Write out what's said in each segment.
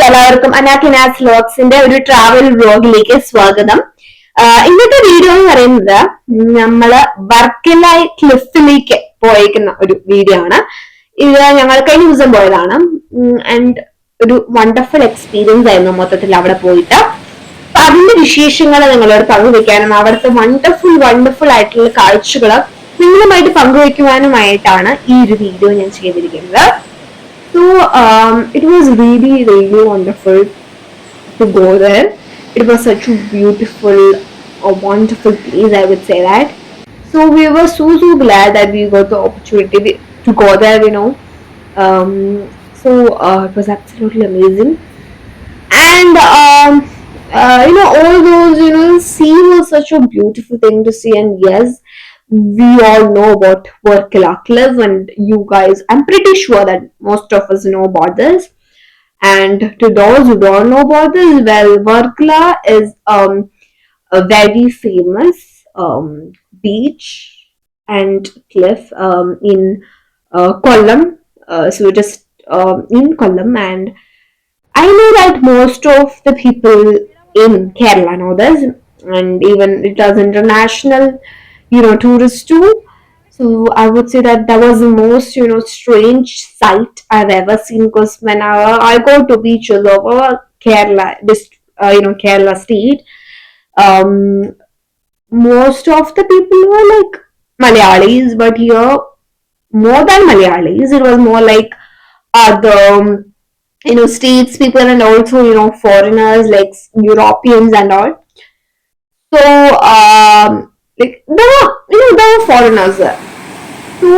എല്ലാവർക്കും അനാക്കിനാസ് വ്ലോഗ്സിന്റെ ഒരു ട്രാവൽ വ്ലോഗിലേക്ക് സ്വാഗതം. ഇന്നത്തെ വീഡിയോ എന്ന് പറയുന്നത് നമ്മള് വർക്കല ക്ലിഫിലേക്ക് പോയേക്കുന്ന ഒരു വീഡിയോ ആണ്. ഇത് ഞങ്ങൾ കഴിഞ്ഞ ദിവസം പോയതാണ്. ആൻഡ് ഒരു വണ്ടർഫുൾ എക്സ്പീരിയൻസ് ആയിരുന്നു മൊത്തത്തിൽ അവിടെ പോയിട്ട്. അതിന്റെ വിശേഷങ്ങൾ നിങ്ങളോട് പങ്കുവെക്കാനും അവിടുത്തെ വണ്ടർഫുൾ ആയിട്ടുള്ള കാഴ്ചകൾ നിങ്ങളുമായിട്ട് പങ്കുവെക്കുവാനുമായിട്ടാണ് ഈ ഒരു വീഡിയോ ഞാൻ ചെയ്തിരിക്കുന്നത്. So it was really wonderful to go there. It was such a wonderful place, I would say that. So we were so glad that we got the opportunity to go there, it was absolutely amazing. And all those, sea was such a beautiful thing to see. And yes, we all know about Workla Cliff, and you guys, I'm pretty sure that most of us know about this. And to those who don't know about this, well, Workla is a very famous beach and cliff in Kollam. So it is in Kollam, and I know that most of the people in Kerala know this, and even it does international tourists too. So I would say that was the most strange sight I've ever seen, because whenever I go to beaches over Kerala, Kerala state, most of the people were like Malayalis, but here more than Malayalis, it was more like other states people, and also foreigners like Europeans and all. So there were foreigners there. So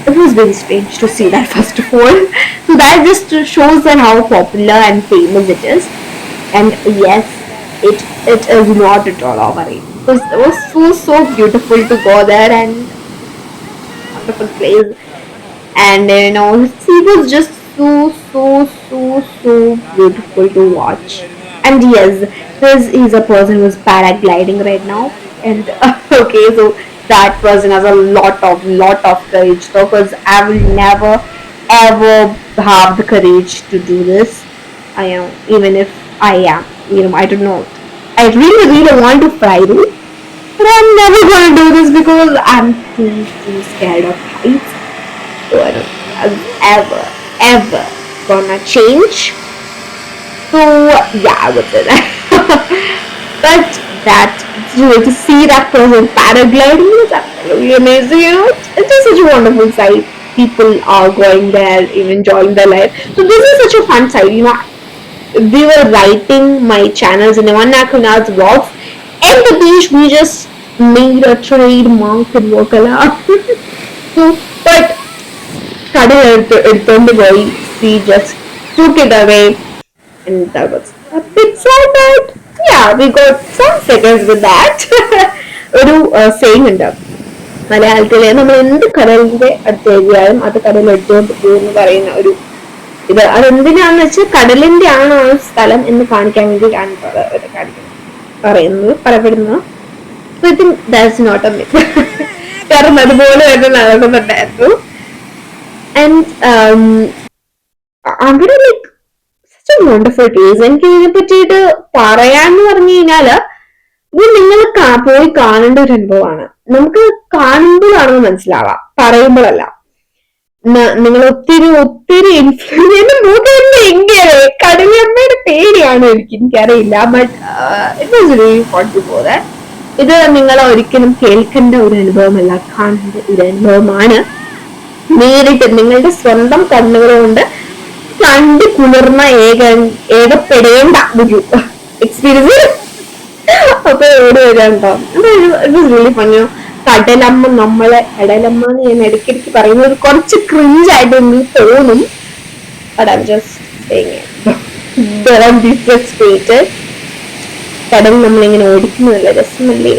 it was very strange to see that, first of all. So that just shows that how popular and famous it is. And yes, it is not at all overrated, because it was so beautiful to go there, and wonderful place. And it was just so beautiful to watch. And yes, he's a person who's paragliding right now. And okay, so that person has a lot of courage, though, because I will never ever have the courage to do this. Even if I am, I don't know. I really want to fly though, but I'm never gonna do this because I'm too scared of heights. So I don't think I'm ever gonna change. So yeah, I would say that. But to see that person paragliding is absolutely amazing. It's just such a wonderful sight. People are going there, even enjoying their life. So this is such a fun sight. We were writing my channels in the Annakuna's vlogs. At the beach, we just made a trademark in Workala. So, but we just took it away, and that was a bit sad, but yeah, we got some seconds with that. ഒരു same ഉണ്ട് മലയാളത്തിലെ, നമ്മൾ എന്ത് കടലിന്റെ അടുത്ത് എഴുതിയാലും അത് കടൽ എടുത്തുകൊണ്ട് പോകുമെന്ന് പറയുന്ന ഒരു ഇത്. അതെന്തിനാന്ന് വെച്ചാൽ കടലിന്റെ ആണ് ആ സ്ഥലം എന്ന് കാണിക്കാൻ വേണ്ടിയിട്ടാണ് പറയപ്പെടുന്നത്. So I think that's not a myth. കാരണം അതുപോലെ തന്നെ നടക്കുന്നുണ്ടായിരുന്നു. And അവിടെ ലൈക്ക് വണ്ടർഫുൾ പ്ലേസ്. എനിക്ക് ഇതിനെ പറ്റിയിട്ട് പറയാന്ന് പറഞ്ഞു കഴിഞ്ഞാല് ഇത് നിങ്ങൾ പോയി കാണേണ്ട ഒരു അനുഭവമാണ്. നമുക്ക് കാണുമ്പോഴാണെന്ന് മനസ്സിലാവാം, പറയുമ്പോഴല്ല. നിങ്ങൾ ഒത്തിരി എങ്ങനെ കടലമ്മയുടെ പേടിയാണ് എനിക്കറിയില്ല, but it was really fun to go there. ഇത് നിങ്ങൾ ഒരിക്കലും കേൾക്കേണ്ട ഒരു അനുഭവമല്ല, കാണേണ്ട ഒരു അനുഭവമാണ്. നേരിട്ട് നിങ്ങളുടെ സ്വന്തം കണ്ണുകൾ കൊണ്ട് കണ്ട് കുളിർന്ന ഏകപ്പെടേണ്ട ഒരു എക്സ്പീരിയൻസ്. അപ്പൊ എവിടെ വരാണ്ടോ, റിയലി പറഞ്ഞു. കടലമ്മ എന്ന് ഞാൻ ഇടയ്ക്കിടയ്ക്ക് പറയുന്നത് കുറച്ച് ക്രിഞ്ച് ആയിട്ട് എനിക്ക് തോന്നും, but I am just saying it. കടൽ നമ്മളിങ്ങനെ ഓടിക്കുന്നതല്ല, രസമല്ലേ?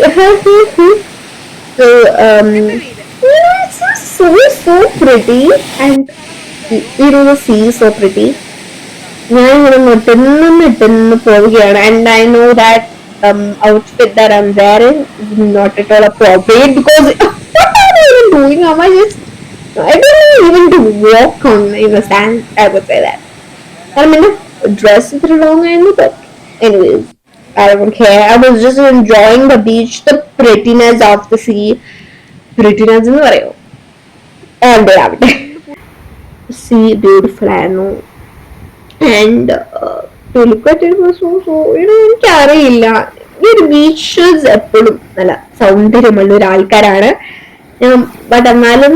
So pretty, and the sea is so pretty. ഞാൻ ഇങ്ങനെ നെട്ടുന്ന് പോവുകയാണ്, and I know that outfit that I'm wearing is not at all appropriate, because what am I even doing? I don't even to walk on in the sand, I would say that. കാരണം പിന്നെ dress ഇത്തിരി long ആയിരുന്നു, but anyways, I don't care. I was just enjoying the beach, the prettiness of the sea. Prettiness എന്ന് പറയോ, ആവട്ടെ ആവട്ടെ. Sea beautiful ആയിരുന്നു. And to look at it was so എനിക്കറിയില്ല, ഈ ഒരു ബീച്ചസ് എപ്പോഴും നല്ല സൗന്ദര്യമുള്ള ഒരു ആൾക്കാരാണ്. ബട്ട് എന്നാലും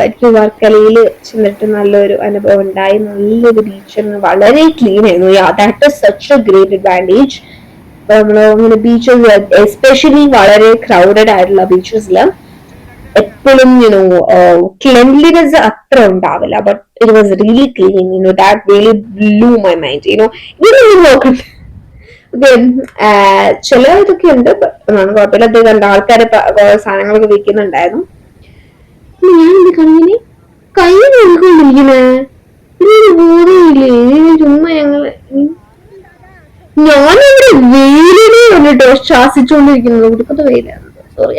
എനിക്ക് വർക്കലയിൽ ചെന്നിട്ട് നല്ലൊരു അനുഭവം ഉണ്ടായി. നല്ലൊരു ബീച്ചാണ്, വളരെ ക്ലീൻ ആയിരുന്നു. That is such A great advantage. നമ്മൾ അങ്ങനെ ബീച്ചസ് എസ്പെഷ്യലി വളരെ ക്രൗഡഡ് ആയിട്ടുള്ള ബീച്ചസിൽ എപ്പോഴും ക്ലെൻലിനെസ് അത്ര ഉണ്ടാവില്ല. But it was really clean. That really blue my mind. ഇങ്ങനെ നോക്കണ്ട. ചില ഇതൊക്കെ ഉണ്ട്, കുഴപ്പമില്ല. അത് കണ്ട ആൾക്കാരെ സാധനങ്ങളൊക്കെ വിൽക്കുന്നുണ്ടായിരുന്നു. ഞാൻ എന്റെ കണ്ണിന് കൈ നോക്കിക്കൊണ്ടിരിക്കണേ, ബോധമില്ലേ ചുമ്മാ ഞാനിവിടെ വെയിലിനെ കണ്ടിട്ടോ ശ്വാസിച്ചുകൊണ്ടിരിക്കുന്നത്. കൊടുക്കത്തെ വെയിലാണ്, സോറി.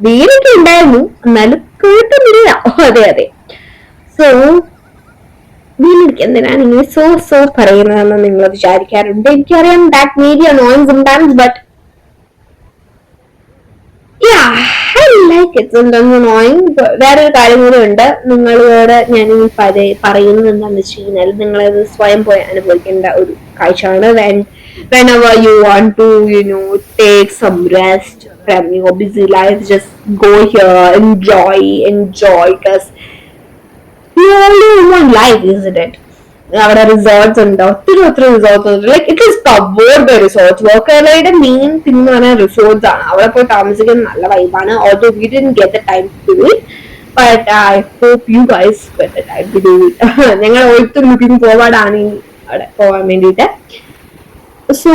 വെയിലൊക്കെ ഉണ്ടായിരുന്നു, എന്നാലും കേട്ടുന്നില്ല. അതെ അതെ. സോ വെയിലെനിക്ക് എന്തിനാണ് ഇങ്ങനെ സോ പറയുന്നതെന്ന് നിങ്ങൾ വിചാരിക്കാറുണ്ട്. എനിക്കറിയാം that may be annoying sometimes, but I like it. Annoying. വേറൊരു കാര്യം കൂടെ ഉണ്ട് നിങ്ങളോട് ഞാൻ പറയുന്നത് എന്താണെന്ന് വെച്ച് കഴിഞ്ഞാൽ, നിങ്ങളത് സ്വയം പോയി അനുഭവിക്കേണ്ട ഒരു കാഴ്ചയാണ്. Whenever you want to take some rest from your busy life, just go here, enjoy, because you only have one life, isn't it? അവിടെ റിസോർട്ട്സ് ഉണ്ട്, ഒത്തിരി റിസോർട്ട്സ് ഉണ്ട്. Like it is covered by resorts. വർക്കലയുടെ main thing എന്ന് പറഞ്ഞാൽ resorts ആണ്. അവിടെ പോയി താമസിക്കുന്നത് നല്ല വൈബാണ്. Also we didn't get the time to do it, but I hope you guys get the time to do it. ഞങ്ങൾ ഒട്ടും ലുക്കിംഗ് ഫോർവേഡ് ആണ് അവിടെ പോകാൻ വേണ്ടിയിട്ട്. സോ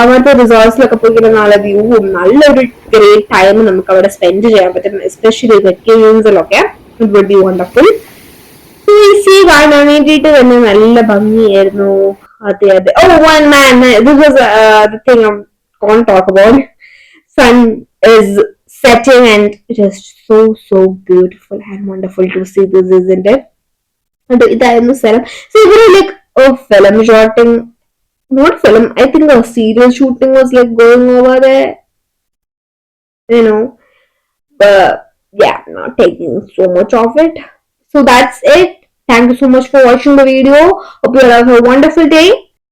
അവിടുത്തെ റിസോർട്ട്സിലൊക്കെ പോയി നല്ല വ്യൂവും നല്ലൊരു ഗ്രേറ്റ് ടൈം നമുക്ക് അവിടെ സ്പെൻഡ് ചെയ്യാൻ പറ്റും. എസ്പെഷ്യലി വെക്കേഷൻസിലൊക്കെ ഇറ്റ് വുഡ് ബി വണ്ടർഫുൾ. കാണാൻ വേണ്ടിയിട്ട് തന്നെ നല്ല ഭംഗിയായിരുന്നു. അതെ അതെ. Oh one man, this was the thing I want to talk about. Sun is setting and it is so beautiful and wonderful to see this, isn't it? And ഇതായിരുന്നു സ്ഥലം. So ഇവിടെ like a film shooting, not film, I think a serial shooting was like going over there, but yeah, not taking so much of it. So that's it. Thank you so much for watching the video. Hope you have a wonderful day.